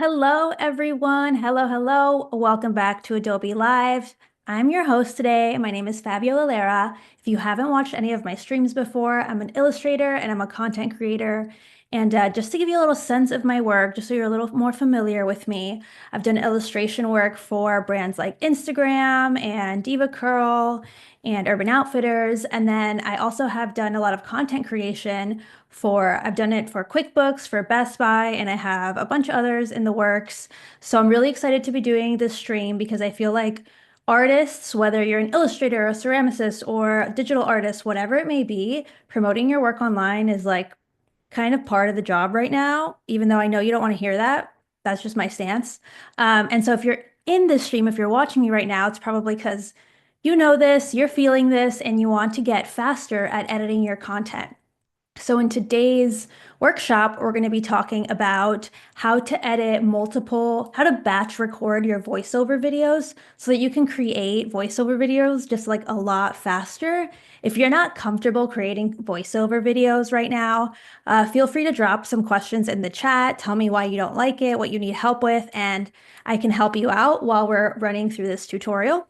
Hello, everyone. Hello, hello. Welcome back to Adobe Live. I'm your host today. My name is Fabiola Lara. If you haven't watched any of my streams before, I'm an illustrator and I'm a content creator. And just to give you a little sense of my work, just so you're a little more familiar with me, I've done illustration work for brands like Instagram and Diva Curl and Urban Outfitters. And then I also have done a lot of content creation I've done it for QuickBooks, for Best Buy, and I have a bunch of others in the works. So I'm really excited to be doing this stream because I feel like artists, whether you're an illustrator, a ceramicist, or a digital artist, whatever it may be, promoting your work online is like kind of part of the job right now, even though I know you don't want to hear that. That's just my stance. And so if you're in this stream, if you're watching me right now, it's probably because you know this, you're feeling this, and you want to get faster at editing your content. So in today's workshop, we're going to be talking about how to how to batch record your voiceover videos so that you can create voiceover videos just like a lot faster. If you're not comfortable creating voiceover videos right now, feel free to drop some questions in the chat. Tell me why you don't like it, what you need help with, and I can help you out while we're running through this tutorial.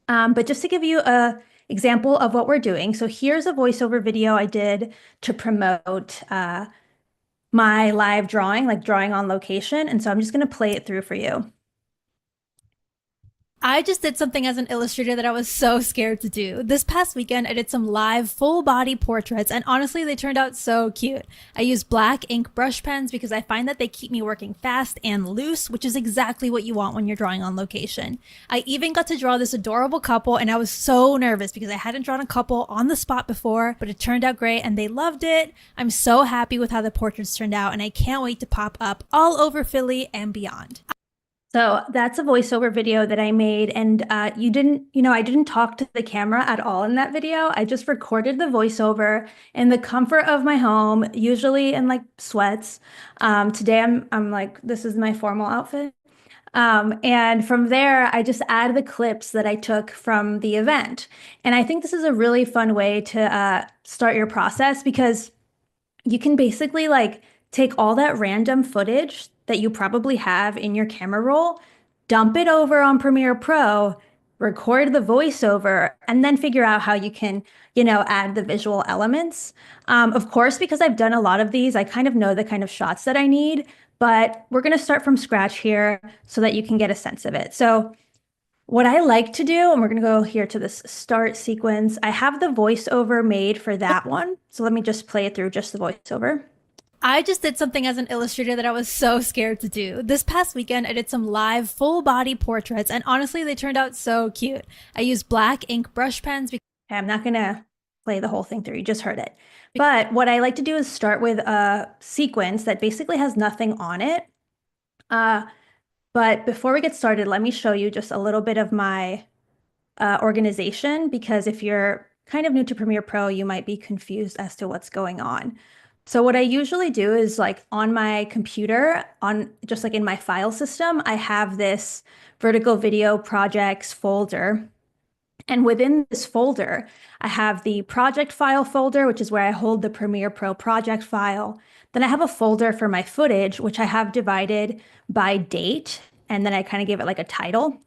But just to give you a example of what we're doing. So here's a voiceover video I did to promote my live drawing, like drawing on location. And so I'm just going to play it through for you. I just did something as an illustrator that I was so scared to do. This past weekend, I did some live full body portraits, and honestly, they turned out so cute. I used black ink brush pens because I find that they keep me working fast and loose, which is exactly what you want when you're drawing on location. I even got to draw this adorable couple, and I was so nervous because I hadn't drawn a couple on the spot before, but it turned out great and they loved it. I'm so happy with how the portraits turned out, and I can't wait to pop up all over Philly and beyond. So that's a voiceover video that I made. And I didn't talk to the camera at all in that video. I just recorded the voiceover in the comfort of my home, usually in like sweats. Today I'm like, this is my formal outfit. And from there, I just add the clips that I took from the event. And I think this is a really fun way to start your process because you can basically like take all that random footage that you probably have in your camera roll, dump it over on Premiere Pro, record the voiceover, and then figure out how you can, add the visual elements. Of course, because I've done a lot of these, I kind of know the kind of shots that I need, but we're going to start from scratch here so that you can get a sense of it. So what I like to do, and we're going to go here to this start sequence, I have the voiceover made for that one. So let me just play it through just the voiceover. I just did something as an illustrator that I was so scared to do. This past weekend, I did some live full body portraits, and honestly, they turned out so cute. I used black ink brush pens because Okay, I'm not going to play the whole thing through. You just heard it. But what I like to do is start with a sequence that basically has nothing on it. But before we get started, let me show you just a little bit of my organization, because if you're kind of new to Premiere Pro, you might be confused as to what's going on. So what I usually do is like on my computer, on just like in my file system, I have this vertical video projects folder. And within this folder, I have the project file folder, which is where I hold the Premiere Pro project file. Then I have a folder for my footage, which I have divided by date. And then I kind of give it like a title.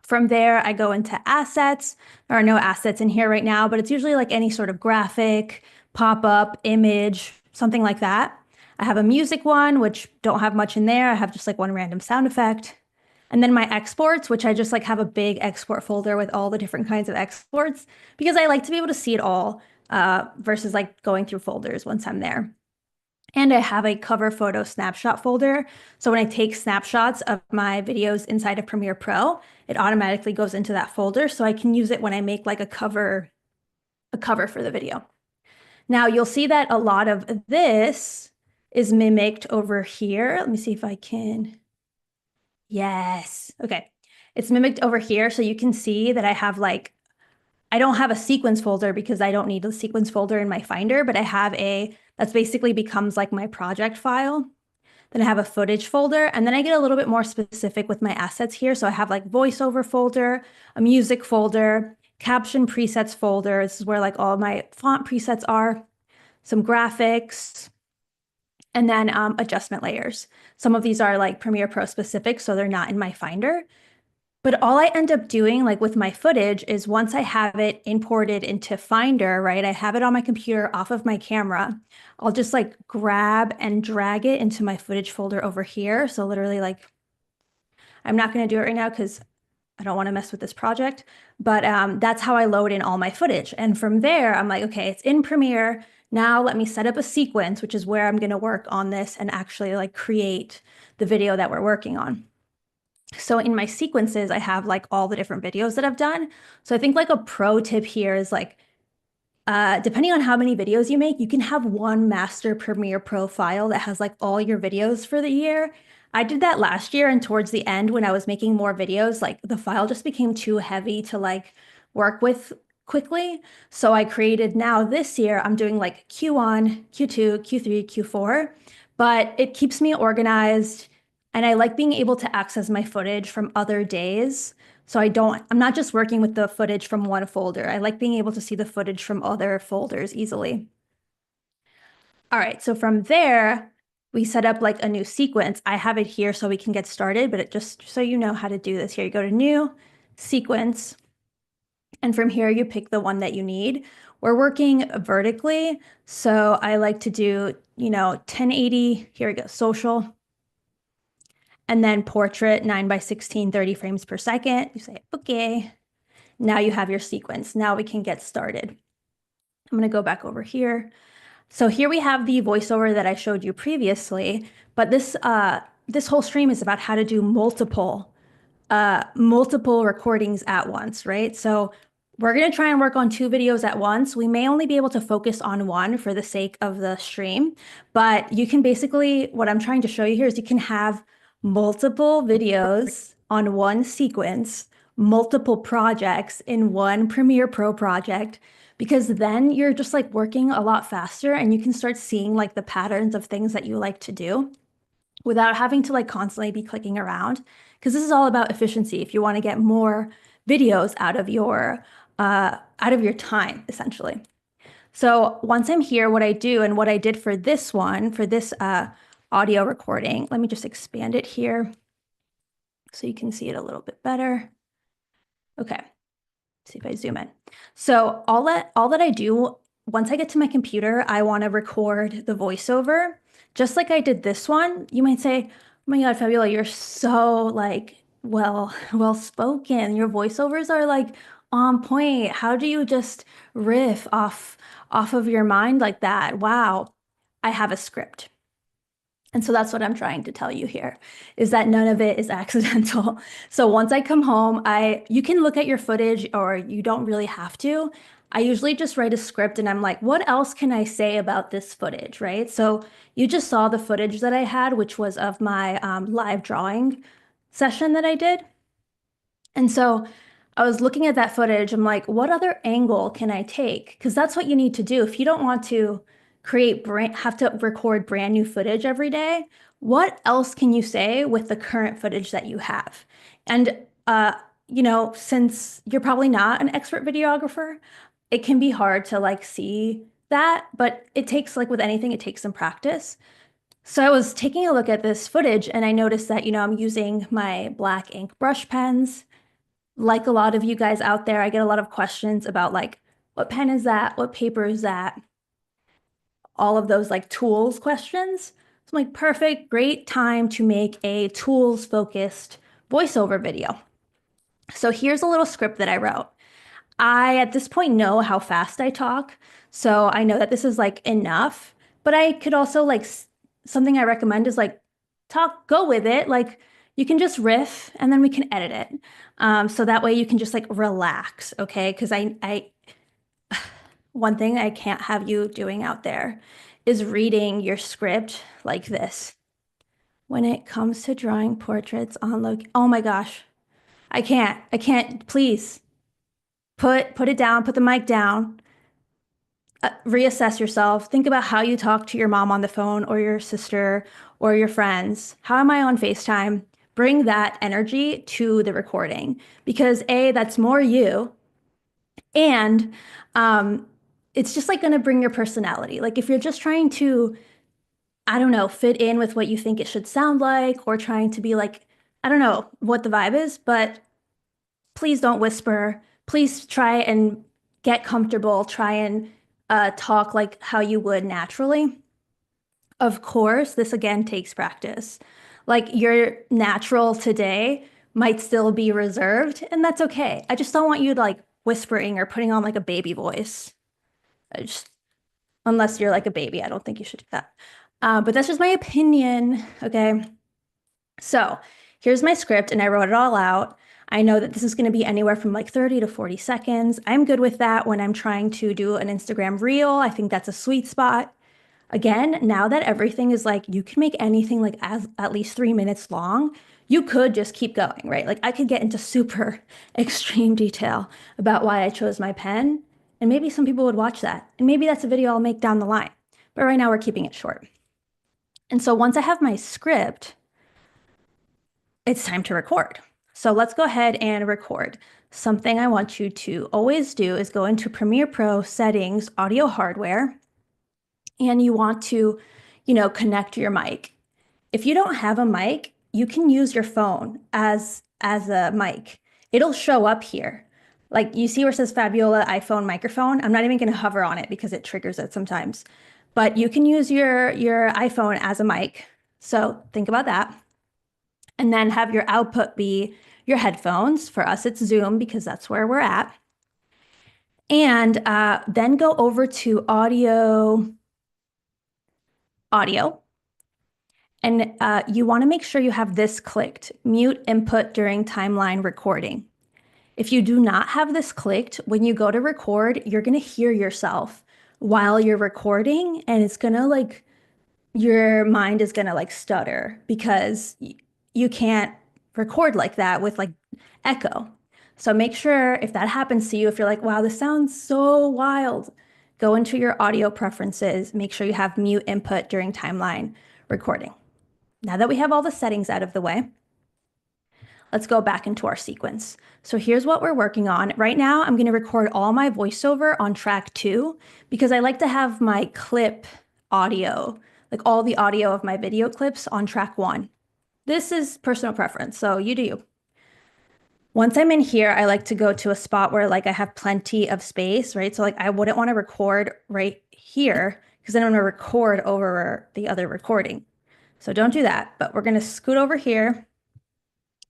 From there, I go into assets. There are no assets in here right now, but it's usually like any sort of graphic, pop-up, image, something like that. I have a music one, which don't have much in there. I have just like one random sound effect. And then my exports, which I just like have a big export folder with all the different kinds of exports because I like to be able to see it all versus like going through folders once I'm there. And I have a cover photo snapshot folder. So when I take snapshots of my videos inside of Premiere Pro, it automatically goes into that folder. So I can use it when I make like a cover for the video. Now you'll see that a lot of this is mimicked over here. Let me see if I can. Yes. Okay. It's mimicked over here. So you can see that I don't have a sequence folder because I don't need a sequence folder in my Finder, but I have that's basically becomes like my project file. Then I have a footage folder, and then I get a little bit more specific with my assets here. So I have like voiceover folder, a music folder, caption presets folder. This is where like all my font presets are, some graphics. and then adjustment layers. Some of these are like Premiere Pro specific, so they're not in my Finder. But all I end up doing, like with my footage, is once I have it imported into Finder, right? I have it on my computer off of my camera. I'll just like grab and drag it into my footage folder over here. So literally like, I'm not going to do it right now because I don't want to mess with this project, but that's how I load in all my footage. And from there, I'm like, okay, it's in Premiere. Now let me set up a sequence, which is where I'm going to work on this and actually like create the video that we're working on. So in my sequences, I have like all the different videos that I've done. So I think like a pro tip here is like, depending on how many videos you make, you can have one master Premiere Pro file that has like all your videos for the year. I did that last year, and towards the end, when I was making more videos, like the file just became too heavy to like work with quickly. So I created now this year, I'm doing like Q1, Q2, Q3, Q4, but it keeps me organized. And I like being able to access my footage from other days. So I'm not just working with the footage from one folder. I like being able to see the footage from other folders easily. All right, so from there, we set up like a new sequence. I have it here so we can get started, but just so you know how to do this here, you go to new sequence, and from here you pick the one that you need. We're working vertically, so I like to do, 1080, here we go, social, and then portrait 9:16, 30 frames per second. You say, okay. Now you have your sequence. Now we can get started. I'm going to go back over here. So here we have the voiceover that I showed you previously, but this whole stream is about how to do multiple recordings at once, right? So we're going to try and work on two videos at once. We may only be able to focus on one for the sake of the stream, but you can basically, what I'm trying to show you here is you can have multiple videos on one sequence, multiple projects in one Premiere Pro project, because then you're just like working a lot faster and you can start seeing like the patterns of things that you like to do without having to like constantly be clicking around. Because this is all about efficiency. If you want to get more videos out of your time, essentially. So once I'm here, what I do and what I did for this one, for this audio recording, let me just expand it here so you can see it a little bit better. Okay, see if I zoom in. So all that I do, once I get to my computer, I want to record the voiceover. Just like I did this one, you might say, oh my God, Fabiola, you're so like well spoken. Your voiceovers are like on point. How do you just riff off of your mind like that? Wow. I have a script. And so that's what I'm trying to tell you here, is that none of it is accidental. So once I come home, you can look at your footage or you don't really have to. I usually just write a script and I'm like, what else can I say about this footage, right? So you just saw the footage that I had, which was of my live drawing session that I did. And so I was looking at that footage. I'm like, what other angle can I take? Because that's what you need to do. If you don't want to have to record brand new footage every day, what else can you say with the current footage that you have? And, since you're probably not an expert videographer, it can be hard to like see that, but it takes, like with anything, it takes some practice. So I was taking a look at this footage and I noticed that, I'm using my black ink brush pens. Like a lot of you guys out there, I get a lot of questions about like, what pen is that? What paper is that? All of those like tools questions. So I'm like, perfect, great time to make a tools focused voiceover video. So here's a little script that I wrote. I, at this point, know how fast I talk. So I know that this is like enough, but I could also like, something I recommend is like, go with it. Like you can just riff and then we can edit it. So that way you can just like relax. Okay. Cause one thing I can't have you doing out there is reading your script like this. When it comes to drawing portraits on oh my gosh, I can't, please put it down, put the mic down, reassess yourself. Think about how you talk to your mom on the phone or your sister or your friends. How am I on FaceTime? Bring that energy to the recording because A, that's more you. And it's just like going to bring your personality. Like if you're just trying to I don't know, fit in with what you think it should sound like or trying to be like, I don't know what the vibe is, but please don't whisper. Please try and get comfortable. Try and talk like how you would naturally. Of course, this again takes practice. Like your natural today might still be reserved, and that's okay. I just don't want you like whispering or putting on like a baby voice. I just, unless you're like a baby, I don't think you should do that. But that's just my opinion. Okay. So here's my script, and I wrote it all out. I know that this is going to be anywhere from like 30 to 40 seconds. I'm good with that when I'm trying to do an Instagram reel. I think that's a sweet spot. Again, now that everything is like, you can make anything like as at least 3 minutes long, you could just keep going, right? Like I could get into super extreme detail about why I chose my pen, and maybe some people would watch that. And maybe that's a video I'll make down the line. But right now we're keeping it short. And so once I have my script, it's time to record. So let's go ahead and record. Something I want you to always do is go into Premiere Pro settings, audio hardware, and you want to, connect your mic. If you don't have a mic, you can use your phone as a mic. It'll show up here. Like you see where it says Fabiola iPhone microphone. I'm not even going to hover on it because it triggers it sometimes. But you can use your iPhone as a mic. So think about that. And then have your output be your headphones. For us, it's Zoom because that's where we're at. And then go over to audio. And you want to make sure you have this clicked, mute input during timeline recording. If you do not have this clicked, when you go to record, you're going to hear yourself while you're recording, and it's going to like, your mind is going to like stutter because you can't record like that with like echo. So make sure if that happens to you, if you're like, wow, this sounds so wild, go into your audio preferences, make sure you have mute input during timeline recording. Now that we have all the settings out of the way, let's go back into our sequence. So here's what we're working on. Right now, I'm going to record all my voiceover on track 2 because I like to have my clip audio, like all the audio of my video clips on track 1. This is personal preference, so you do you. Once I'm in here, I like to go to a spot where like I have plenty of space, right? So like I wouldn't want to record right here because then I'm going to record over the other recording. So don't do that, but we're going to scoot over here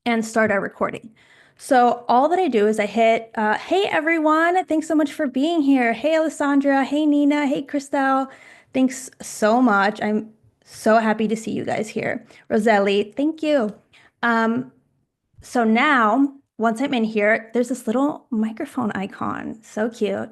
and start our recording. So all that I do is I hit, hey everyone, thanks so much for being here. Hey Alessandra, hey Nina, hey Christelle, thanks so much. I'm so happy to see you guys here. Roselli, thank you. So now, once I'm in here, there's this little microphone icon, so cute.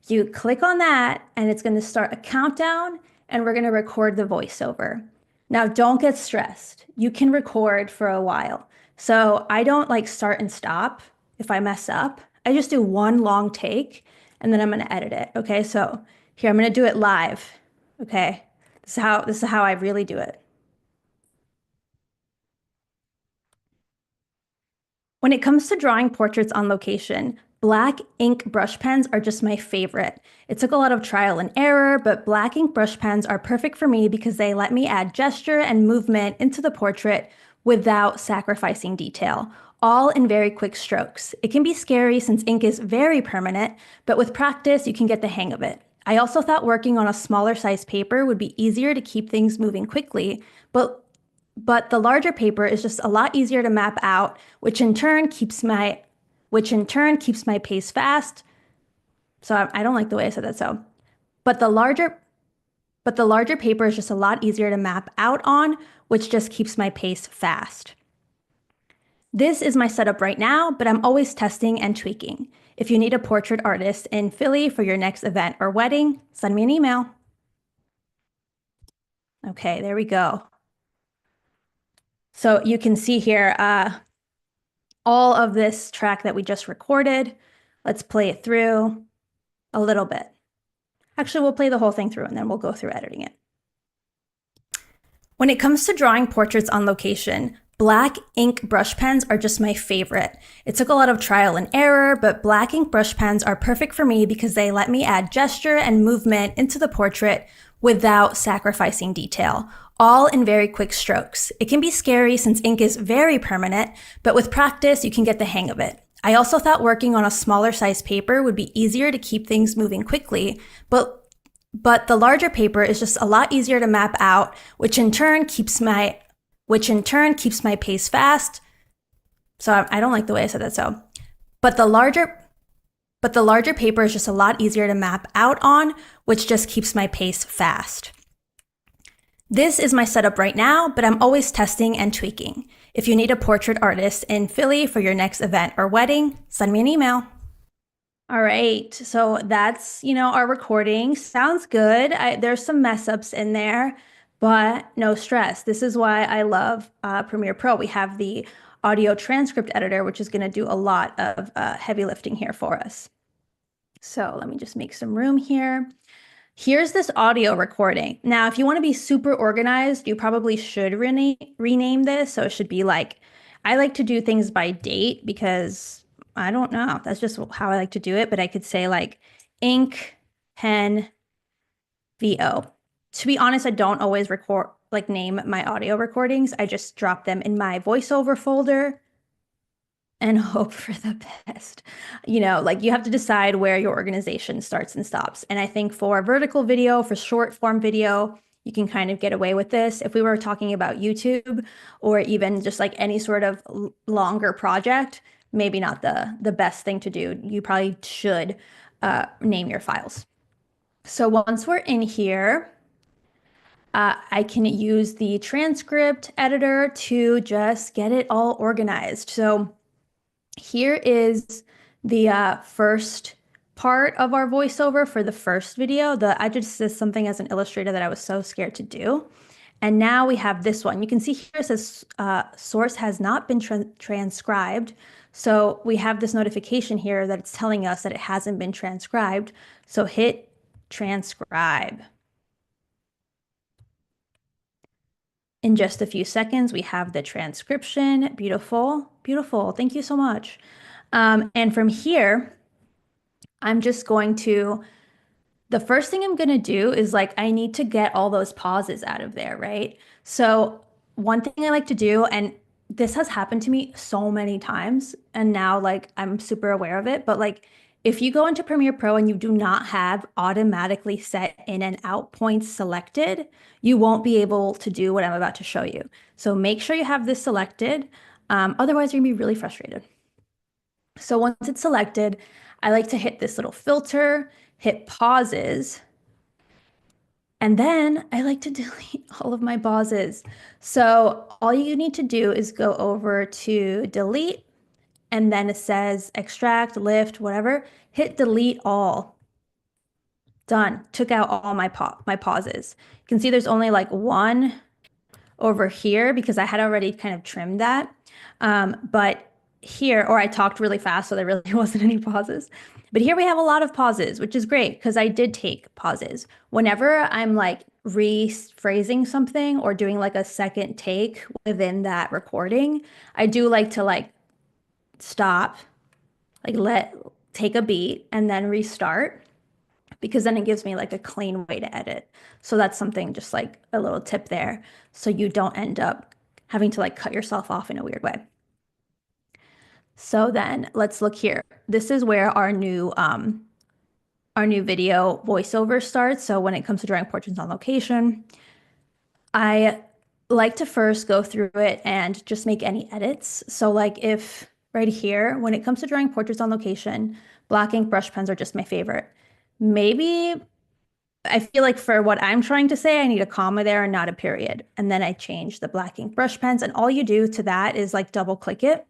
You click on that and it's going to start a countdown and we're going to record the voiceover. Now, don't get stressed. You can record for a while. So I don't like start and stop if I mess up. I just do one long take and then I'm going to edit it. Okay, so here I'm going to do it live. Okay, this is how I really do it. When it comes to drawing portraits on location, black ink brush pens are just my favorite. It took a lot of trial and error, but black ink brush pens are perfect for me because they let me add gesture and movement into the portrait without sacrificing detail, all in very quick strokes. It can be scary since ink is very permanent, but with practice, you can get the hang of it. I also thought working on a smaller size paper would be easier to keep things moving quickly, but the larger paper is just a lot easier to map out, which in turn keeps my pace fast. So I don't like the way I said that. So, but the larger paper is just a lot easier to map out on, which just keeps my pace fast. This is my setup right now, but I'm always testing and tweaking. If you need a portrait artist in Philly for your next event or wedding, send me an email. Okay, there we go. So you can see here all of this track that we just recorded. Let's play it through a little bit. Actually, we'll play the whole thing through and then we'll go through editing it. When it comes to drawing portraits on location, black ink brush pens are just my favorite. It took a lot of trial and error, but black ink brush pens are perfect for me because they let me add gesture and movement into the portrait without sacrificing detail, all in very quick strokes. It can be scary since ink is very permanent, but with practice, you can get the hang of it. I also thought working on a smaller size paper would be easier to keep things moving quickly, but the larger paper is just a lot easier to map out, which in turn keeps my pace fast. So I don't like the way I said that. So, but the larger paper is just a lot easier to map out on, which just keeps my pace fast. This is my setup right now, but I'm always testing and tweaking. If you need a portrait artist in Philly for your next event or wedding, send me an email. All right, so that's, our recording. Sounds good. There's some mess ups in there, but no stress. This is why I love Premiere Pro. We have the audio transcript editor, which is going to do a lot of heavy lifting here for us. So let me just make some room here. Here's this audio recording. Now, if you want to be super organized, you probably should rename this. So it should be like, I like to do things by date because I don't know. That's just how I like to do it. But I could say like ink, pen, VO. To be honest, I don't always name my audio recordings. I just drop them in my voiceover folder and hope for the best. You have to decide where your organization starts and stops. And I think for vertical video, for short form video, you can kind of get away with this. If we were talking about YouTube or even just like any sort of longer project, maybe not the best thing to do. You probably should name your files. So once we're in here, I can use the transcript editor to just get it all organized. So here is the first part of our voiceover for the first video. I just did something as an illustrator that I was so scared to do. And now we have this one. You can see here it says source has not been transcribed. So we have this notification here that it's telling us that it hasn't been transcribed. So hit transcribe. In just a few seconds, we have the transcription. Beautiful, beautiful. Thank you so much. And from here, I'm just going to, the first thing I'm going to do is I need to get all those pauses out of there, right? So one thing I like to do, and this has happened to me so many times, and now I'm super aware of it, but if you go into Premiere Pro and you do not have automatically set in and out points selected, you won't be able to do what I'm about to show you. So make sure you have this selected. Otherwise, you're gonna be really frustrated. So once it's selected, I like to hit this little filter, hit pauses, and then I like to delete all of my pauses. So all you need to do is go over to delete, and then it says extract, lift, whatever, hit delete all. Done. Took out all my pauses. You can see there's only one over here because I had already kind of trimmed that. But here, or I talked really fast, so there really wasn't any pauses. But here we have a lot of pauses, which is great because I did take pauses. Whenever I'm rephrasing something or doing a second take within that recording, I do like to stop, take a beat and then restart because then it gives me a clean way to edit. So that's something, just a little tip there, so you don't end up having to cut yourself off in a weird way. So then let's look here. This is where our new video voiceover starts. So when it comes to drawing portraits on location, I like to first go through it and just make any edits. So if right here, when it comes to drawing portraits on location, black ink brush pens are just my favorite. Maybe I feel for what I'm trying to say, I need a comma there and not a period. And then I change the black ink brush pens. And all you do to that is double click it.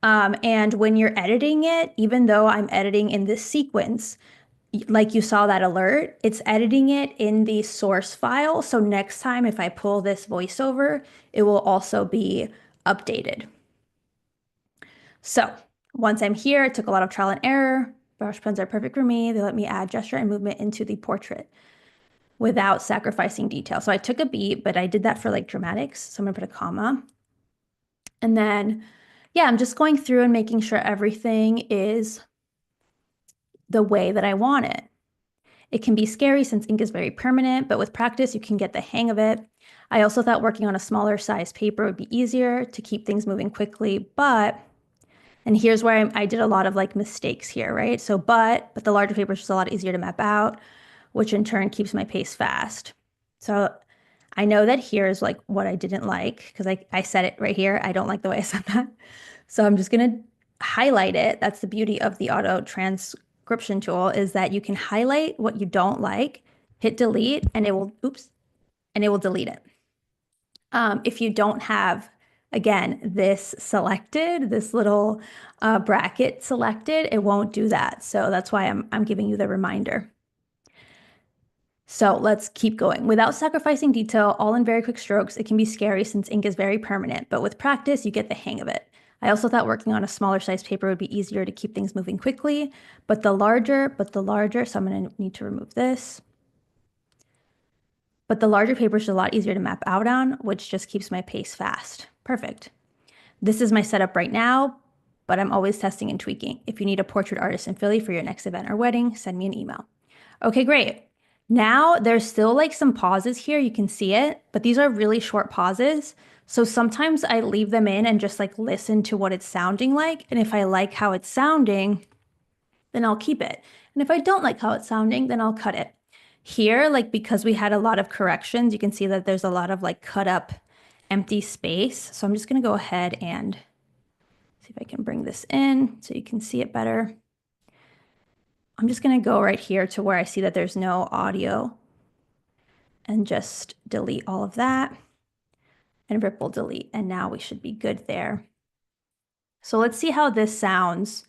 And when you're editing it, even though I'm editing in this sequence, you saw that alert, it's editing it in the source file. So next time, if I pull this voiceover, it will also be updated. So once I'm here, it took a lot of trial and error. Brush pens are perfect for me. They let me add gesture and movement into the portrait without sacrificing detail. So I took a beat, but I did that for dramatics. So I'm gonna put a comma. And then, yeah, I'm just going through and making sure everything is the way that I want it. It can be scary since ink is very permanent, but with practice, you can get the hang of it. I also thought working on a smaller size paper would be easier to keep things moving quickly, but, and here's where I did a lot of like mistakes here, right? So, but the larger paper is just a lot easier to map out, which in turn keeps my pace fast. So I know that here is like what I didn't like because I said it right here. I don't like the way I said that. So I'm just going to highlight it. That's the beauty of the auto transcription tool is that you can highlight what you don't like, hit delete, and it will, oops, and it will delete it. If you don't have, again, this selected, this little bracket selected, it won't do that. So that's why I'm giving you the reminder. So let's keep going. Without sacrificing detail, all in very quick strokes, it can be scary since ink is very permanent, but with practice, you get the hang of it. I also thought working on a smaller size paper would be easier to keep things moving quickly, but the larger, so I'm gonna need to remove this. But the larger paper is a lot easier to map out on, which just keeps my pace fast. Perfect. This is my setup right now, but I'm always testing and tweaking. If you need a portrait artist in Philly for your next event or wedding, send me an email. Okay, great. Now there's still like some pauses here. You can see it, but these are really short pauses. So sometimes I leave them in and just like listen to what it's sounding like. And if I like how it's sounding, then I'll keep it. And if I don't like how it's sounding, then I'll cut it. Here, like because we had a lot of corrections, you can see that there's a lot of like cut up empty space. So I'm just going to go ahead and see if I can bring this in so you can see it better. I'm just going to go right here to where I see that there's no audio and just delete all of that and ripple delete. And now we should be good there. So let's see how this sounds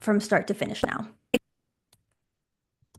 from start to finish now.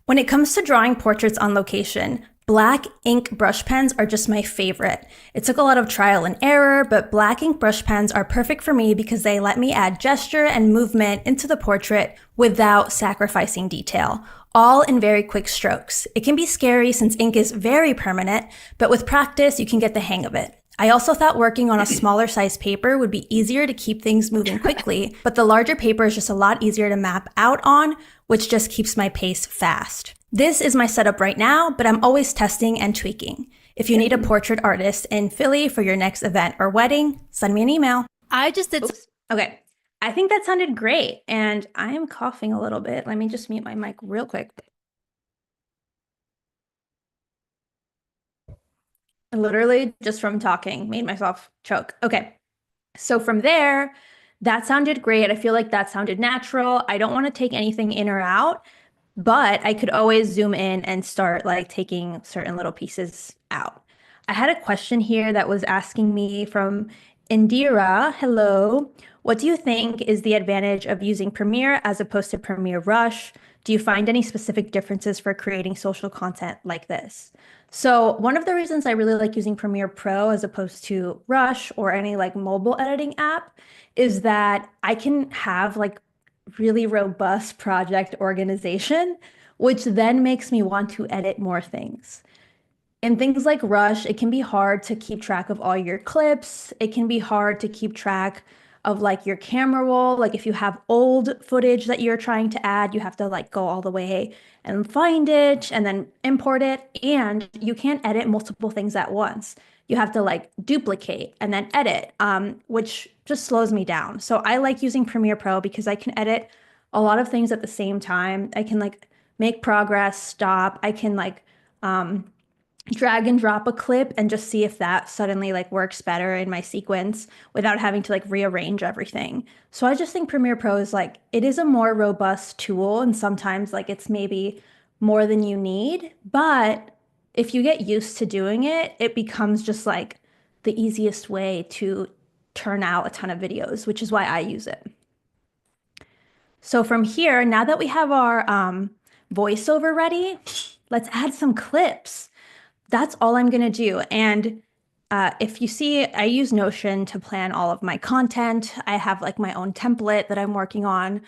When it comes to drawing portraits on location, black ink brush pens are just my favorite. It took a lot of trial and error, but black ink brush pens are perfect for me because they let me add gesture and movement into the portrait without sacrificing detail, all in very quick strokes. It can be scary since ink is very permanent, but with practice, you can get the hang of it. I also thought working on a smaller size paper would be easier to keep things moving quickly, but the larger paper is just a lot easier to map out on, which just keeps my pace fast. This is my setup right now, but I'm always testing and tweaking. If you need a portrait artist in Philly for your next event or wedding, send me an email. I just did. Oops. Okay. I think that sounded great. And I am coughing a little bit. Let me just mute my mic real quick. Literally just from talking, made myself choke. Okay. So from there, that sounded great. I feel like that sounded natural. I don't want to take anything in or out, but I could always zoom in and start like taking certain little pieces out. I had a question here that was asking me from Indira. Hello. What do you think is the advantage of using Premiere as opposed to Premiere Rush? Do you find any specific differences for creating social content like this? So one of the reasons I really like using Premiere Pro as opposed to Rush or any like mobile editing app is that I can have like really robust project organization, which then makes me want to edit more things. In things like Rush, it can be hard to keep track of all your clips. It can be hard to keep track of like your camera roll. Like if you have old footage that you're trying to add, you have to like go all the way and find it and then import it. And you can't edit multiple things at once. You have to like duplicate and then edit, which just slows me down. So I like using Premiere Pro because I can edit a lot of things at the same time. I can like make progress, stop. I can like drag and drop a clip and just see if that suddenly like works better in my sequence without having to like rearrange everything. So I just think Premiere Pro is like, it is a more robust tool and sometimes like it's maybe more than you need, but if you get used to doing it, it becomes just like the easiest way to turn out a ton of videos, which is why I use it. So from here, now that we have our voiceover ready, let's add some clips. That's all I'm going to do. And if you see, I use Notion to plan all of my content. I have like my own template that I'm working on.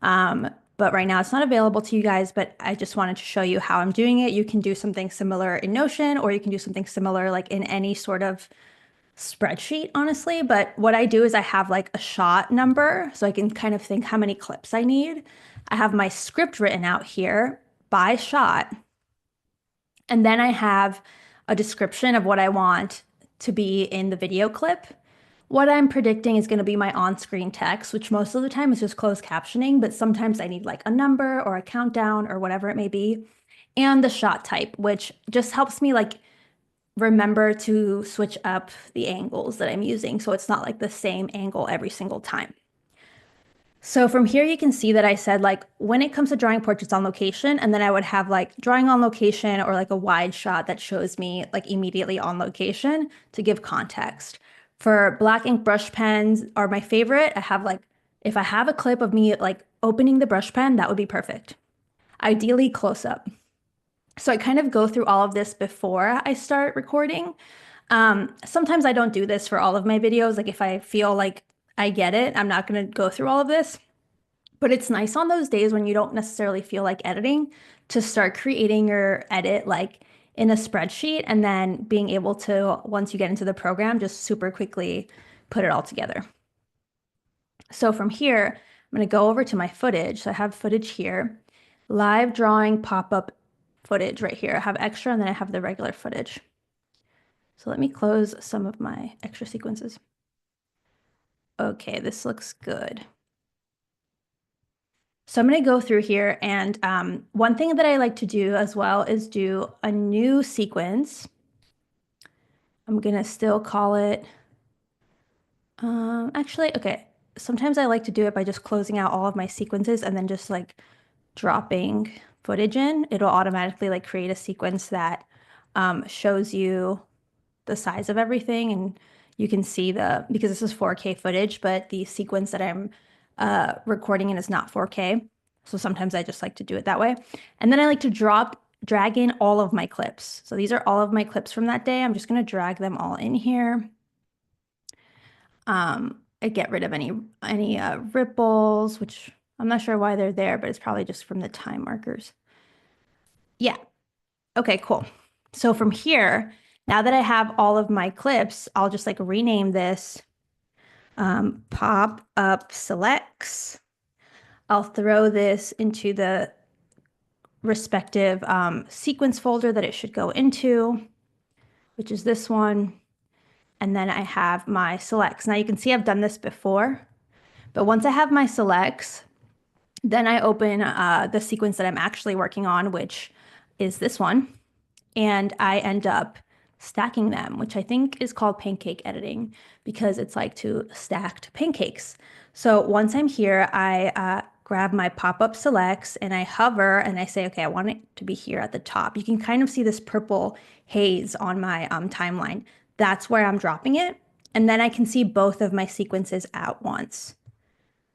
But right now it's not available to you guys, but I just wanted to show you how I'm doing it. You can do something similar in Notion, or you can do something similar like in any sort of spreadsheet, honestly. But what I do is I have like a shot number so I can kind of think how many clips I need. I have my script written out here, by shot. And then I have a description of what I want to be in the video clip. What I'm predicting is going to be my on-screen text, which most of the time is just closed captioning, but sometimes I need like a number or a countdown or whatever it may be. And the shot type, which just helps me like remember to switch up the angles that I'm using so it's not like the same angle every single time. So from here, you can see that I said like when it comes to drawing portraits on location, and then I would have like drawing on location or like a wide shot that shows me like immediately on location to give context. For black ink brush pens are my favorite. I have like, if I have a clip of me like opening the brush pen, that would be perfect. Ideally close up. So I kind of go through all of this before I start recording. Sometimes I don't do this for all of my videos. Like if I feel like I get it, I'm not going to go through all of this. But it's nice on those days when you don't necessarily feel like editing to start creating your edit like in a spreadsheet and then being able to, once you get into the program, just super quickly put it all together. So from here, I'm going to go over to my footage. So I have footage here, live drawing pop-up footage right here. I have extra and then I have the regular footage. So let me close some of my extra sequences. Okay, this looks good. So I'm going to go through here, and one thing that I like to do as well is do a new sequence. I'm going to still call it, actually, okay. Sometimes I like to do it by just closing out all of my sequences and then just like dropping footage in. It'll automatically like create a sequence that shows you the size of everything, and you can see because this is 4K footage, but the sequence that I'm recording in is not 4K. So sometimes I just like to do it that way. And then I like to drag in all of my clips. So these are all of my clips from that day. I'm just going to drag them all in here. I get rid of any ripples, which I'm not sure why they're there, but it's probably just from the time markers. Yeah. Okay, cool. So from here, now that I have all of my clips, I'll just like rename this pop up selects. I'll throw this into the respective sequence folder that it should go into, which is this one. And then I have my selects. Now you can see I've done this before, but once I have my selects, then I open the sequence that I'm actually working on, which is this one. And I end up stacking them, which I think is called pancake editing because it's like two stacked pancakes. So once I'm here, I grab my pop-up selects and I hover and I say, okay, I want it to be here at the top. You can kind of see this purple haze on my timeline. That's where I'm dropping it. And then I can see both of my sequences at once.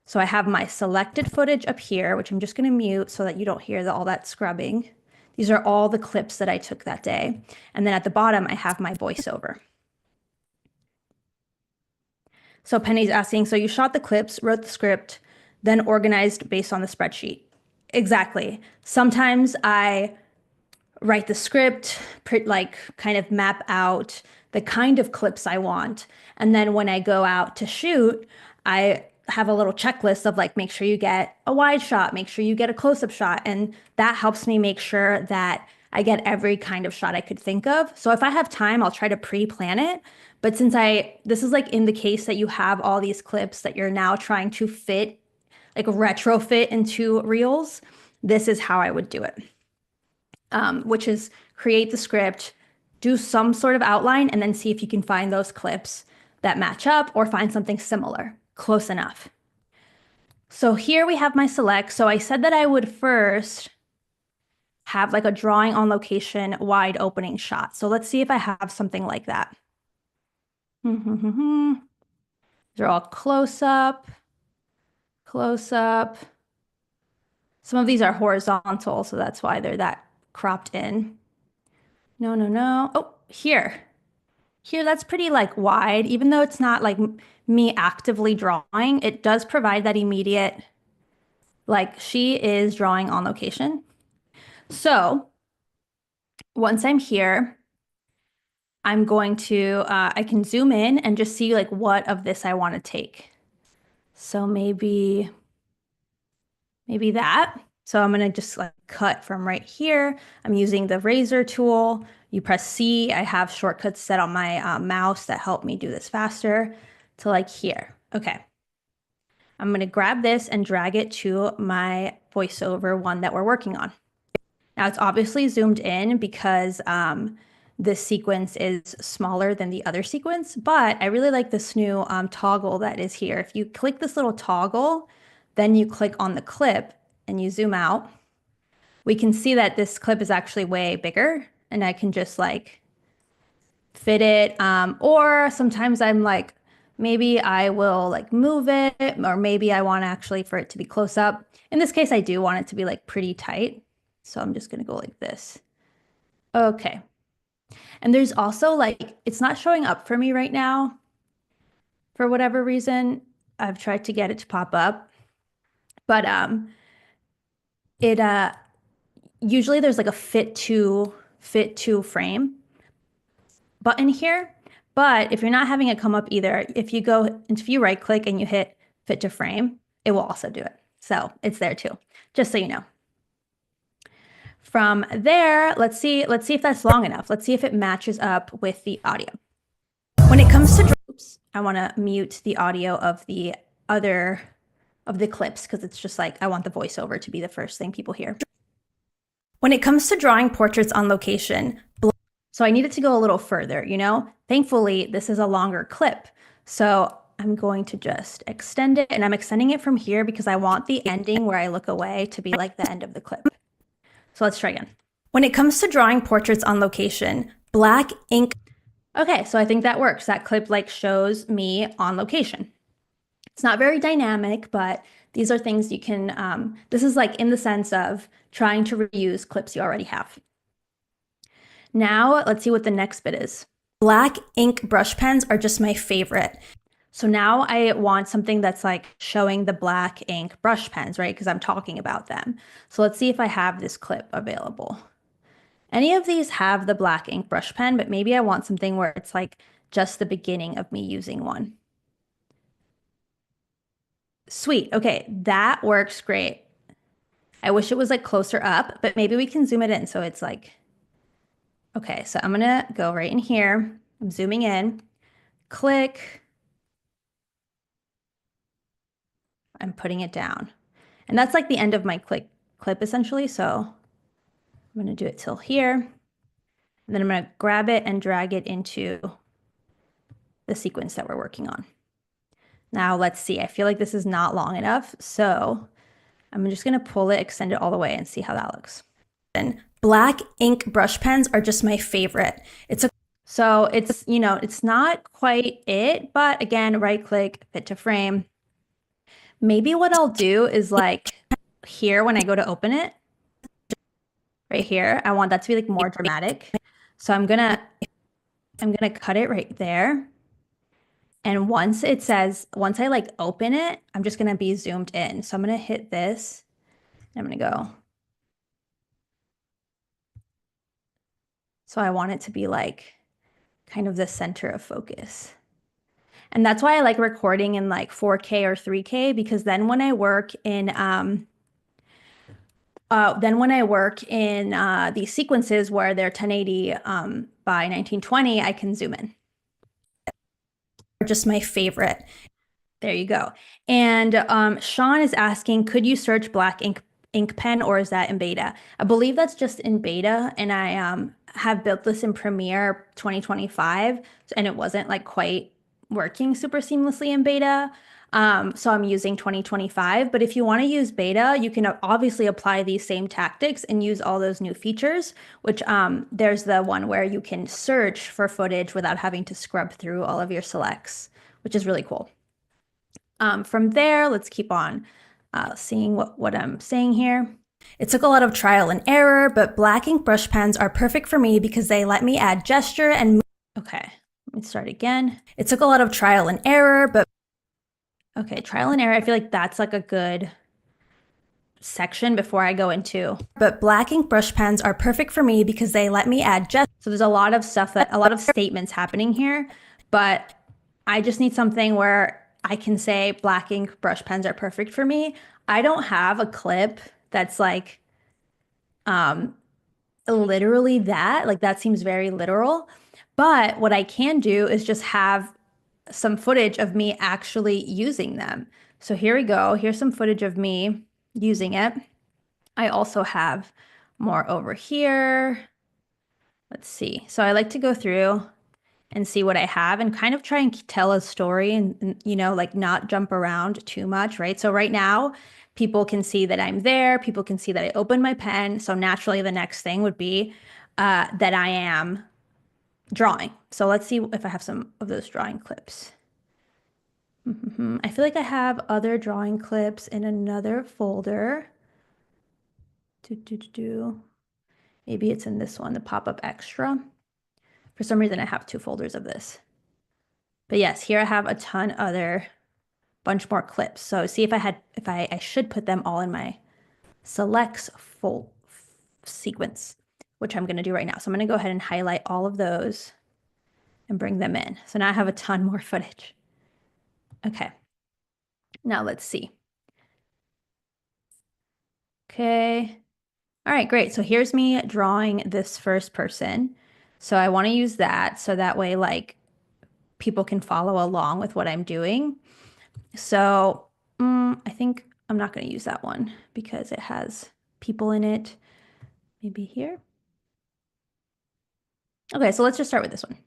So I have my selected footage up here, which I'm just going to mute so that you don't hear all that scrubbing. These are all the clips that I took that day. And then at the bottom, I have my voiceover. So Penny's asking, so you shot the clips, wrote the script, then organized based on the spreadsheet. Exactly. Sometimes I write the script, like kind of map out the kind of clips I want. And then when I go out to shoot, I have a little checklist of like, make sure you get a wide shot, make sure you get a close-up shot. And that helps me make sure that I get every kind of shot I could think of. So if I have time, I'll try to pre-plan it. But since this is like in the case that you have all these clips that you're now trying to fit, like retrofit into reels, this is how I would do it. Which is create the script, do some sort of outline, and then see if you can find those clips that match up or find something similar, close enough. So here we have my select. So I said that I would first have like a drawing on location wide opening shot. So let's see if I have something like that. They're all close up, close up. Some of these are horizontal, so that's why they're that cropped in. No, no, no. Oh, here. Here, that's pretty like wide, even though it's not like me actively drawing, it does provide that immediate, like she is drawing on location. So once I'm here, I'm going to, I can zoom in and just see like what of this I want to take. So maybe that. So I'm gonna just like cut from right here. I'm using the razor tool. You press C. I have shortcuts set on my mouse that help me do this faster to like here. Okay. I'm gonna grab this and drag it to my voiceover one that we're working on. Now it's obviously zoomed in because this sequence is smaller than the other sequence, but I really like this new toggle that is here. If you click this little toggle, then you click on the clip and you zoom out, we can see that this clip is actually way bigger and I can just like fit it. Or sometimes I'm like, maybe I will like move it, or maybe I want actually for it to be close up. In this case, I do want it to be like pretty tight. So I'm just gonna go like this. Okay. And there's also like, it's not showing up for me right now for whatever reason. I've tried to get it to pop up, but it usually there's like a fit to frame button here. But if you're not having it come up either, if you right click and you hit fit to frame, it will also do it. So it's there too, just so you know. From there, let's see if that's long enough. Let's see if it matches up with the audio. When it comes to, oops, I want to mute the audio of the other of the clips because it's just like I want the voiceover to be the first thing people hear. When it comes to drawing portraits on location, so I needed to go a little further, you know? Thankfully, this is a longer clip. So I'm going to just extend it, and I'm extending it from here because I want the ending where I look away to be like the end of the clip. So let's try again. When it comes to drawing portraits on location, black ink. Okay, so I think that works. That clip like shows me on location. It's not very dynamic, but these are things you can, this is like in the sense of trying to reuse clips you already have. Now let's see what the next bit is. Black ink brush pens are just my favorite. So now I want something that's like showing the black ink brush pens, right? Because I'm talking about them. So let's see if I have this clip available. Any of these have the black ink brush pen, but maybe I want something where it's like just the beginning of me using one. Sweet. Okay, that works great. I wish it was like closer up, but maybe we can zoom it in so it's like, okay, so I'm gonna go right in here. I'm zooming in, click. I'm putting it down. And that's like the end of my clip essentially. So I'm gonna do it till here. And then I'm gonna grab it and drag it into the sequence that we're working on. Now let's see, I feel like this is not long enough. So I'm just gonna pull it, extend it all the way and see how that looks. And black ink brush pens are just my favorite. So it's, you know, it's not quite it, but again, right click, fit to frame. Maybe what I'll do is like here when I go to open it, right here, I want that to be like more dramatic. So I'm gonna cut it right there. And once I like open it, I'm just gonna be zoomed in. So I'm gonna hit this and I'm gonna go. So I want it to be like kind of the center of focus. And that's why I like recording in like 4K or 3K, because then when I work in these sequences where they're 1080 by 1920, I can zoom in. Just my favorite. There you go. And Sean is asking, could you search black ink pen, or is that in beta? I believe that's just in beta, and I have built this in Premiere 2025, and it wasn't like quite working super seamlessly in beta. So I'm using 2025, but if you want to use beta, you can obviously apply these same tactics and use all those new features, which there's the one where you can search for footage without having to scrub through all of your selects, which is really cool. From there, let's keep on seeing what I'm saying here. It took a lot of trial and error, but black ink brush pens are perfect for me because they let me add gesture and... Okay, let me start again. It took a lot of trial and error, but... Okay, trial and error, I feel like that's like a good section before I go into... But black ink brush pens are perfect for me because they let me add gesture. So there's a lot of stuff a lot of statements happening here, but I just need something where I can say black ink brush pens are perfect for me. I don't have a clip that's like literally that. Like that seems very literal. But what I can do is just have some footage of me actually using them. So here we go. Here's some footage of me using it. I also have more over here. Let's see. So I like to go through and see what I have and kind of try and tell a story and like not jump around too much, right? So right now, people can see that I'm there. People can see that I opened my pen. So naturally, the next thing would be that I am drawing. So let's see if I have some of those drawing clips. I feel like I have other drawing clips in another folder. Maybe it's in this one, the pop-up extra. For some reason, I have two folders of this. But yes, here I have a ton other bunch more clips. So see if I should put them all in my selects full sequence, which I'm going to do right now. So I'm going to go ahead and highlight all of those and bring them in. So now I have a ton more footage. Okay. Now let's see. Okay. All right, great. So here's me drawing this first person. So I want to use that so that way like people can follow along with what I'm doing. So I think I'm not going to use that one because it has people in it. Maybe here. Okay, so let's just start with this one.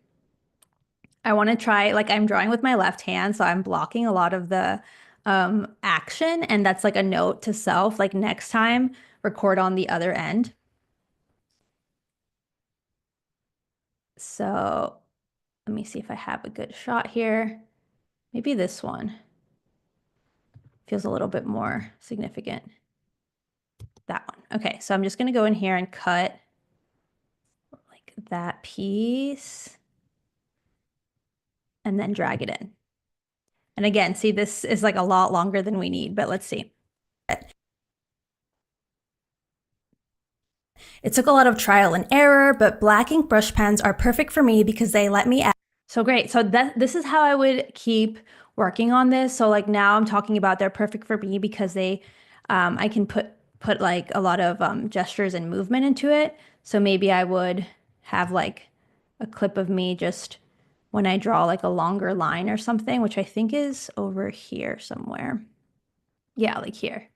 I want to try, like I'm drawing with my left hand, so I'm blocking a lot of the action, and that's like a note to self, like next time, record on the other end. So let me see if I have a good shot here. Maybe this one feels a little bit more significant. That one. Okay, so I'm just gonna go in here and cut like that piece and then drag it in. And again, see, this is like a lot longer than we need, but let's see. It took a lot of trial and error, but black ink brush pens are perfect for me because they let me add. So great. So this is how I would keep working on this. So like now I'm talking about they're perfect for me because I can put like a lot of gestures and movement into it. So maybe I would have like a clip of me just when I draw like a longer line or something, which I think is over here somewhere. Yeah, like here.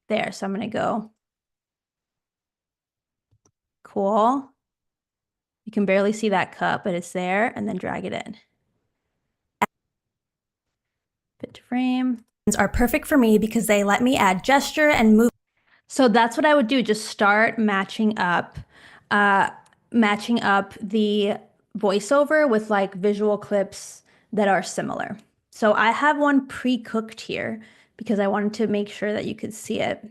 There. So I'm going to go. Cool. You can barely see that cut, but it's there, and then drag it in. Fit to frame. Are perfect for me because they let me add gesture and move. So that's what I would do. Just start matching up the voiceover with like visual clips that are similar. So I have one pre-cooked here because I wanted to make sure that you could see it.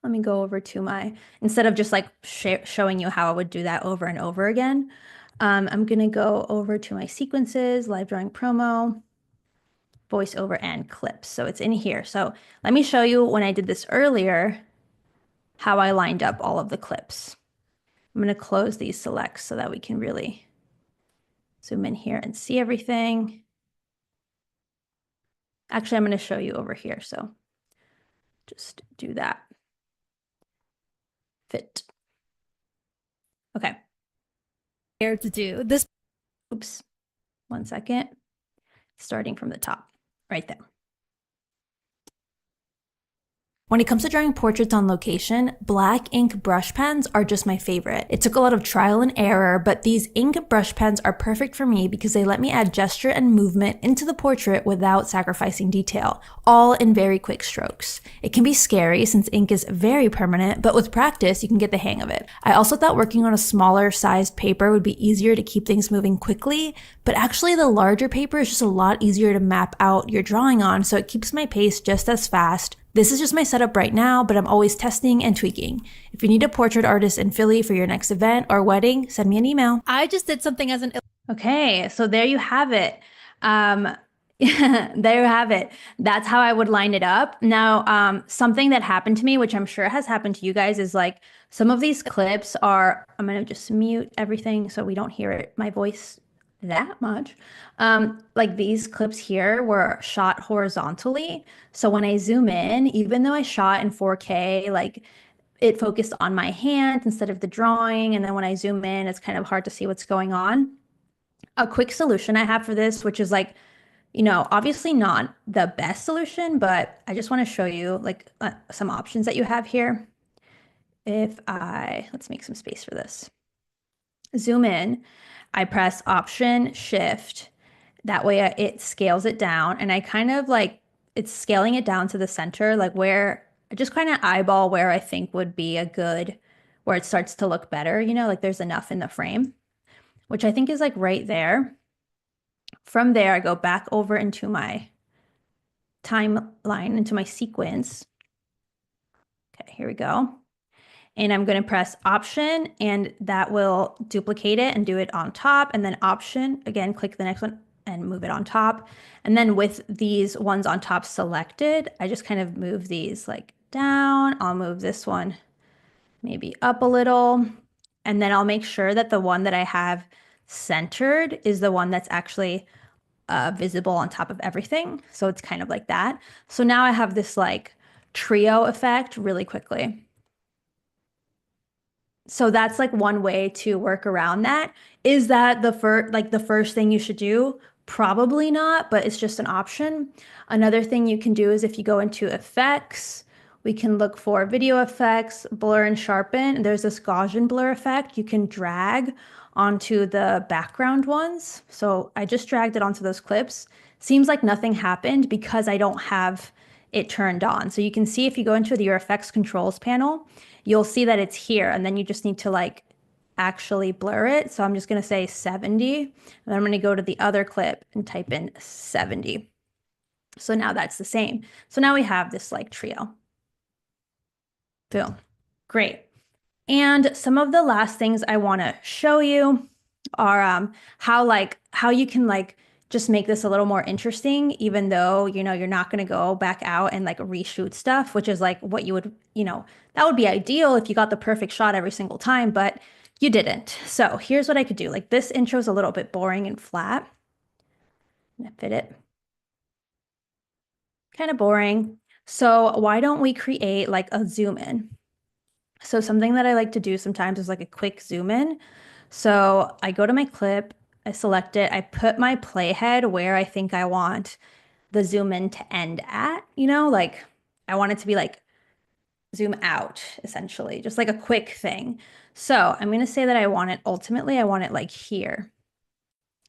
Let me go over to instead of just like showing you how I would do that over and over again, I'm going to go over to my sequences, live drawing promo, voiceover, and clips. So it's in here. So let me show you when I did this earlier, how I lined up all of the clips. I'm going to close these selects so that we can really zoom in here and see everything. Actually, I'm going to show you over here. So just do that. Fit. Okay. To do this. Oops. 1 second. Starting from the top, right there. When it comes to drawing portraits on location, black ink brush pens are just my favorite. It took a lot of trial and error, but these ink brush pens are perfect for me because they let me add gesture and movement into the portrait without sacrificing detail, all in very quick strokes. It can be scary since ink is very permanent, but with practice, you can get the hang of it. I also thought working on a smaller sized paper would be easier to keep things moving quickly, but actually the larger paper is just a lot easier to map out your drawing on, so it keeps my pace just as fast. This is just my setup right now, but I'm always testing and tweaking. If you need a portrait artist in Philly for your next event or wedding, send me an email. I just did something as an Okay, so there you have it. There you have it. That's how I would line it up. Now, something that happened to me, which I'm sure has happened to you guys, is like some of these clips are, I'm gonna just mute everything so we don't hear it, my voice that much. Like these clips here were shot horizontally. So when I zoom in, even though I shot in 4K, like it focused on my hand instead of the drawing. And then when I zoom in, it's kind of hard to see what's going on. A quick solution I have for this, which is like, obviously not the best solution, but I just want to show you like some options that you have here. Let's make some space for this. Zoom in, I press Option Shift. That way it scales it down. And I kind of like, it's scaling it down to the center, like where I just kind of eyeball where I think would be where it starts to look better, like there's enough in the frame, which I think is like right there. From there, I go back over into my timeline, into my sequence. Okay, here we go. And I'm going to press Option, and that will duplicate it and do it on top. And then Option, again, click the next one and move it on top. And then with these ones on top selected, I just kind of move these like down. I'll move this one maybe up a little. And then I'll make sure that the one that I have centered is the one that's actually visible on top of everything. So it's kind of like that. So now I have this like trio effect really quickly. So that's like one way to work around that. Is that the first thing you should do? Probably not, but it's just an option. Another thing you can do is if you go into effects, we can look for video effects, blur and sharpen. There's this Gaussian blur effect you can drag onto the background ones. So I just dragged it onto those clips. Seems like nothing happened because I don't have it turned on. So you can see if you go into your effects controls panel, you'll see that it's here, and then you just need to like actually blur it. So I'm just going to say 70, and then I'm going to go to the other clip and type in 70. So now that's the same. So now we have this like trio. Boom. Great. And some of the last things I want to show you are how you can like just make this a little more interesting, even though, you're not going to go back out and like reshoot stuff, which is like what you would, that would be ideal if you got the perfect shot every single time, but you didn't. So here's what I could do. Like this intro is a little bit boring and flat. I'm gonna fit it. Kind of boring. So why don't we create like a zoom in? So something that I like to do sometimes is like a quick zoom in. So I go to my clip, I select it, I put my playhead where I think I want the zoom in to end at, like I want it to be like zoom out essentially, just like a quick thing. So I'm going to say that ultimately, I want it like here.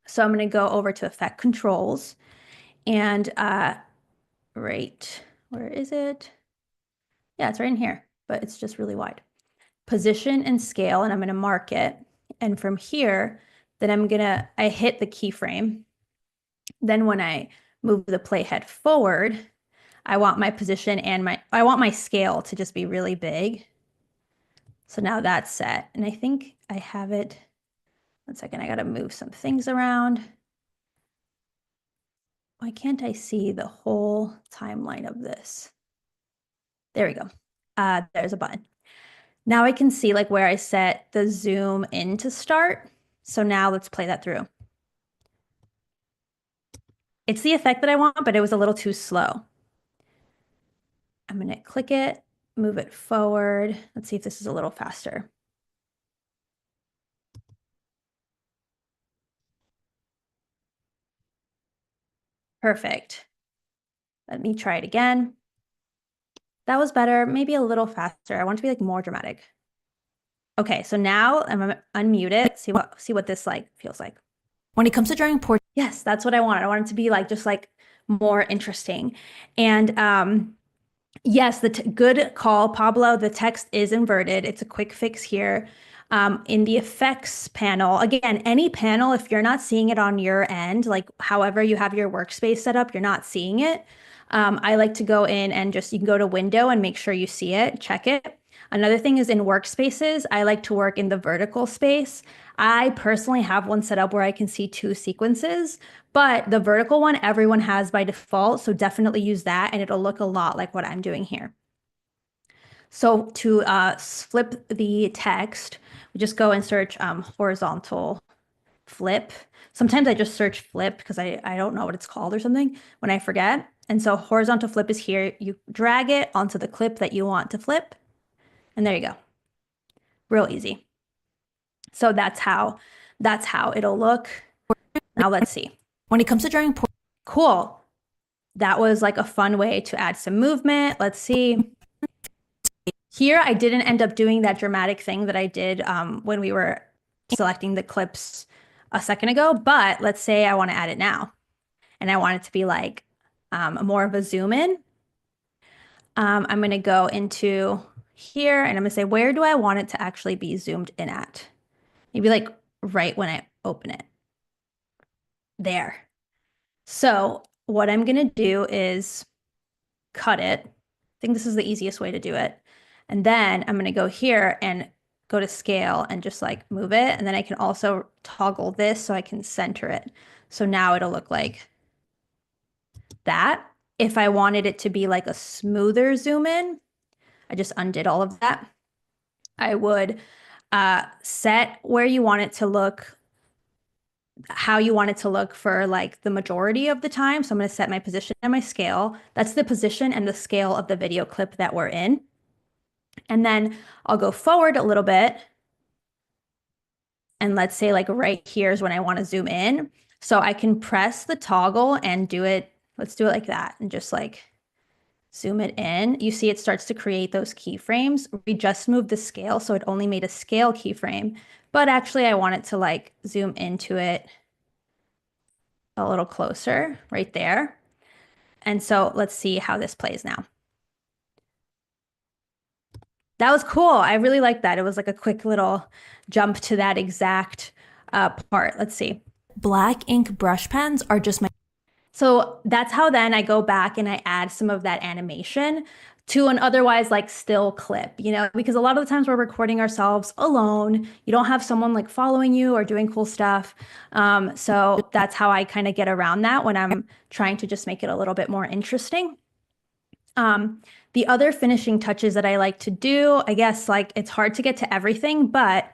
So I'm going to go over to effect controls and right, where is it? Yeah, it's right in here, but it's just really wide. Position and scale, and I'm going to mark it. And from here, then I hit the keyframe. Then when I move the playhead forward, I want my position and I want my scale to just be really big. So now that's set. And I think I have it. 1 second, I got to move some things around. Why can't I see the whole timeline of this? There we go. There's a button. Now I can see like where I set the zoom in to start. So now let's play that through. It's the effect that I want, but it was a little too slow. I'm going to click it, move it forward. Let's see if this is a little faster. Perfect. Let me try it again. That was better, maybe a little faster. I want it to be like more dramatic. Okay, so now I'm gonna unmute it, see what this like feels like. When it comes to drawing portraits, Yes, that's what I wanted. I want it to be like just like more interesting. And yes, good call, Pablo. The text is inverted. It's a quick fix here. In the effects panel, again, any panel, if you're not seeing it on your end, like however you have your workspace set up, you're not seeing it. I like to go in and you can go to window and make sure you see it, check it. Another thing is in workspaces, I like to work in the vertical space. I personally have one set up where I can see 2 sequences, but the vertical one everyone has by default. So definitely use that and it'll look a lot like what I'm doing here. So to flip the text, we just go and search horizontal flip. Sometimes I just search flip because I don't know what it's called or something when I forget. And so horizontal flip is here. You drag it onto the clip that you want to flip, and there you go. Real easy. So that's how it'll look. Now let's see. When it comes to drawing Cool. That was like a fun way to add some movement. Let's see. Here, I didn't end up doing that dramatic thing that I did when we were selecting the clips a second ago, but let's say I want to add it now and I want it to be like more of a zoom in. I'm going to go into here and I'm going to say, where do I want it to actually be zoomed in at? Maybe like right when I open it. There. So what I'm going to do is cut it. I think this is the easiest way to do it. And then I'm going to go here and go to scale and just like move it. And then I can also toggle this so I can center it. So now it'll look like that. If I wanted it to be like a smoother zoom in, I just undid all of that. I would set where you want it to look, how you want it to look for like the majority of the time. So I'm going to set my position and my scale. That's the position and the scale of the video clip that we're in. And then I'll go forward a little bit. And let's say like right here is when I want to zoom in. So I can press the toggle and do it. Let's do it like that and just like zoom it in. You see it starts to create those keyframes. We just moved the scale, so it only made a scale keyframe. But actually I want it to like zoom into it a little closer right there. And so let's see how this plays now. That was cool. I really like that. It was like a quick little jump to that exact part. Let's see. black ink brush pens are just my So that's how then I go back and I add some of that animation to an otherwise like still clip, because a lot of the times we're recording ourselves alone. You don't have someone like following you or doing cool stuff. So that's how I kind of get around that when I'm trying to just make it a little bit more interesting. The other finishing touches that I like to do, I guess like it's hard to get to everything, but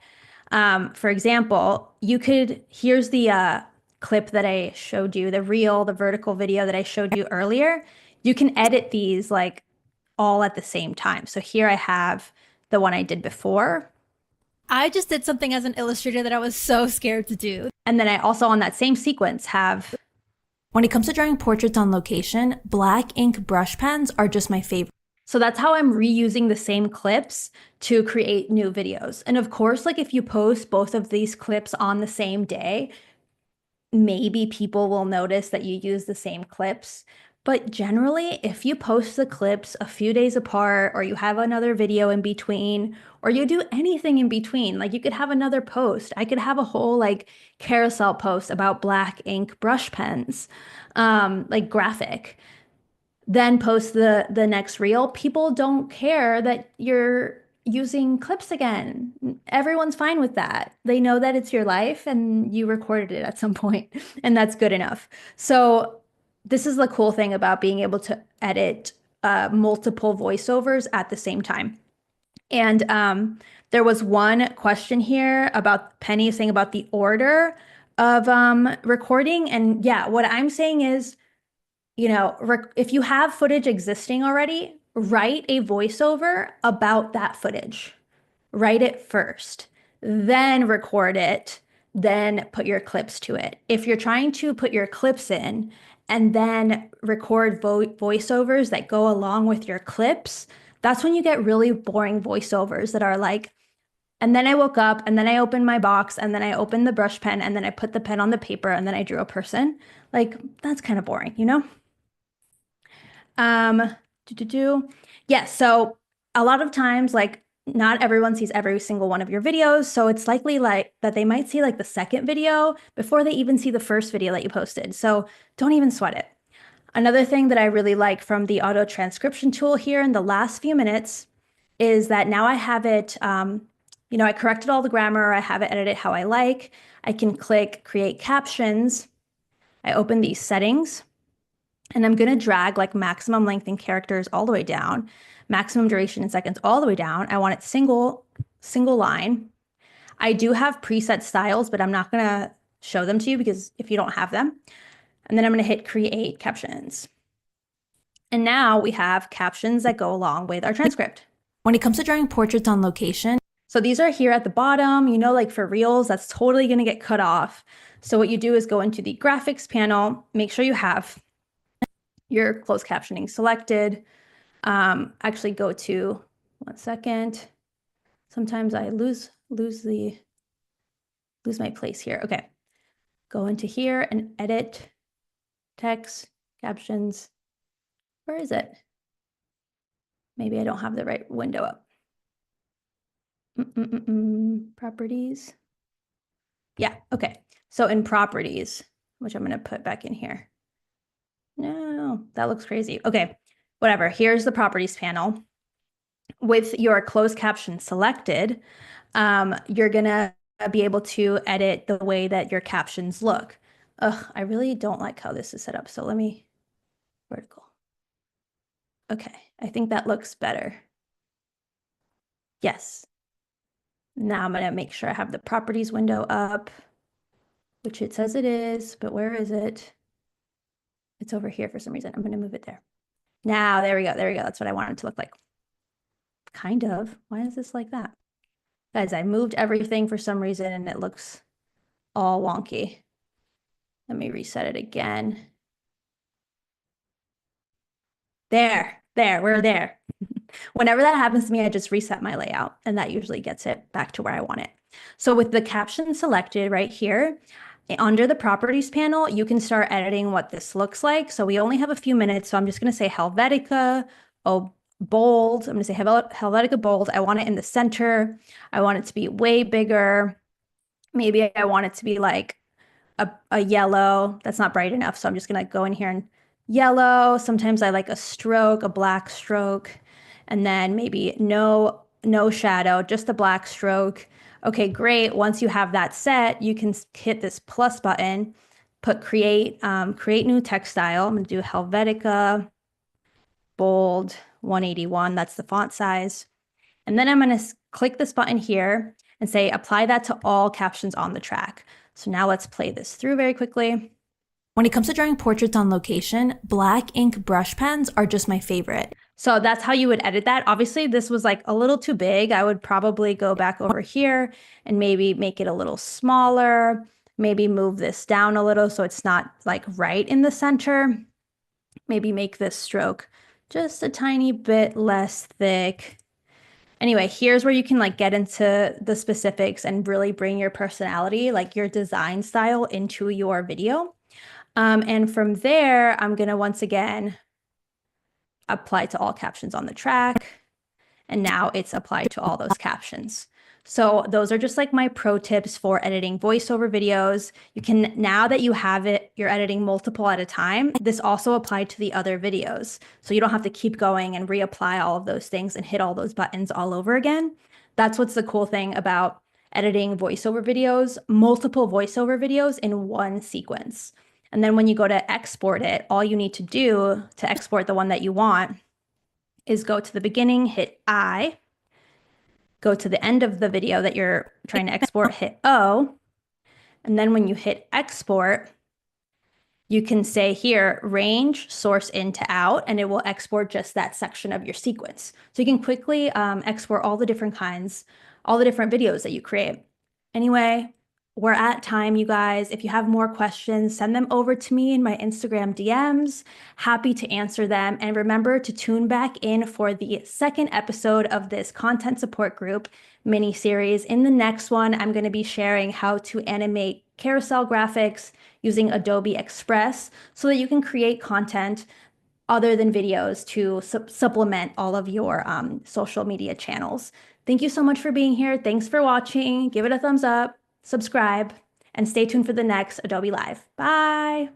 for example, here's the clip that I showed you, the vertical video that I showed you earlier. You can edit these like all at the same time. So here I have the one I did before. I just did something as an illustrator that I was so scared to do. And then I also on that same sequence have. When it comes to drawing portraits on location, black ink brush pens are just my favorite. So that's how I'm reusing the same clips to create new videos. And of course, like if you post both of these clips on the same day, maybe people will notice that you use the same clips. But generally, if you post the clips a few days apart, or you have another video in between, or you do anything in between, like you could have another post. I could have a whole like carousel post about black ink brush pens, like graphic, then post the next reel. People don't care that you're using clips again. Everyone's fine with that. They know that it's your life and you recorded it at some point, and that's good enough. So this is the cool thing about being able to edit multiple voiceovers at the same time. And there was one question here about Penny saying about the order of recording. And yeah, what I'm saying is, if you have footage existing already, write a voiceover about that footage. Write it first, then record it, then put your clips to it. If you're trying to put your clips in and then record voiceovers that go along with your clips, that's when you get really boring voiceovers that are like, and then I woke up and then I opened my box and then I opened the brush pen and then I put the pen on the paper and then I drew a person. Like, that's kind of boring, you know? Um, Yeah, so a lot of times, like, not everyone sees every single one of your videos, so it's likely like that they might see like the second video before they even see the first video that you posted. So don't even sweat it. Another thing that I really like from the auto transcription tool here in the last few minutes is that now I have it, I corrected all the grammar, I have it edited how I like. I can click create captions. I open these settings. And I'm going to drag like maximum length in characters all the way down, maximum duration in seconds all the way down. I want it single line. I do have preset styles, but I'm not going to show them to you because if you don't have them. And then I'm going to hit create captions. And now we have captions that go along with our transcript. When it comes to drawing portraits on location, so these are here at the bottom, like for reels, that's totally going to get cut off. So what you do is go into the graphics panel, make sure you have your closed captioning selected. Actually go to, 1 second. Sometimes I lose my place here. Okay. Go into here and edit text, captions. Where is it? Maybe I don't have the right window up. Properties. Yeah, okay. So in properties, which I'm going to put back in here. No, that looks crazy. Okay, whatever. Here's the properties panel. With your closed caption selected, you're going to be able to edit the way that your captions look. Ugh, I really don't like how this is set up. So let me vertical. Okay, I think that looks better. Yes. Now I'm going to make sure I have the properties window up, which it says it is, but where is it? It's over here for some reason. I'm going to move it there. Now, there we go. There we go. That's what I want it to look like. Kind of. Why is this like that? Guys, I moved everything for some reason and it looks all wonky. Let me reset it again. There, we're there. Whenever that happens to me, I just reset my layout and that usually gets it back to where I want it. So with the caption selected right here, under the properties panel, you can start editing what this looks like. So we only have a few minutes. So I'm just going to say Helvetica, bold. I'm going to say Helvetica bold. I want it in the center. I want it to be way bigger. Maybe I want it to be like a yellow. That's not bright enough. So I'm just going to go in here and yellow. Sometimes I like a stroke, a black stroke, and then maybe no shadow, just a black stroke. Okay, great. Once you have that set, you can hit this plus button, put create new text style. I'm going to do Helvetica bold 181. That's the font size. And then I'm going to click this button here and say apply that to all captions on the track. So now let's play this through very quickly. when it comes to drawing portraits on location, black ink brush pens are just my favorite. So that's how you would edit that. Obviously, this was like a little too big. I would probably go back over here and maybe make it a little smaller, maybe move this down a little so it's not like right in the center. Maybe make this stroke just a tiny bit less thick. Anyway, here's where you can like get into the specifics and really bring your personality, like your design style into your video. And from there, I'm gonna once again apply to all captions on the track. And now it's applied to all those captions. So those are just like my pro tips for editing voiceover videos. You can, now that you have it, you're editing multiple at a time. This also applied to the other videos. So you don't have to keep going and reapply all of those things and hit all those buttons all over again. That's what's the cool thing about editing voiceover videos, multiple voiceover videos in one sequence. And then when you go to export it, all you need to do to export the one that you want is go to the beginning, hit I, go to the end of the video that you're trying to export, hit O, and then when you hit export, you can say here, range, source in to out, and it will export just that section of your sequence. So you can quickly export all the different kinds, all the different videos that you create. Anyway, we're at time, you guys. If you have more questions, send them over to me in my Instagram DMs. Happy to answer them. And remember to tune back in for the second episode of this content support group mini series. In the next one, I'm going to be sharing how to animate carousel graphics using Adobe Express so that you can create content other than videos to supplement all of your social media channels. Thank you so much for being here. Thanks for watching. Give it a thumbs up, subscribe, and stay tuned for the next Adobe Live. Bye.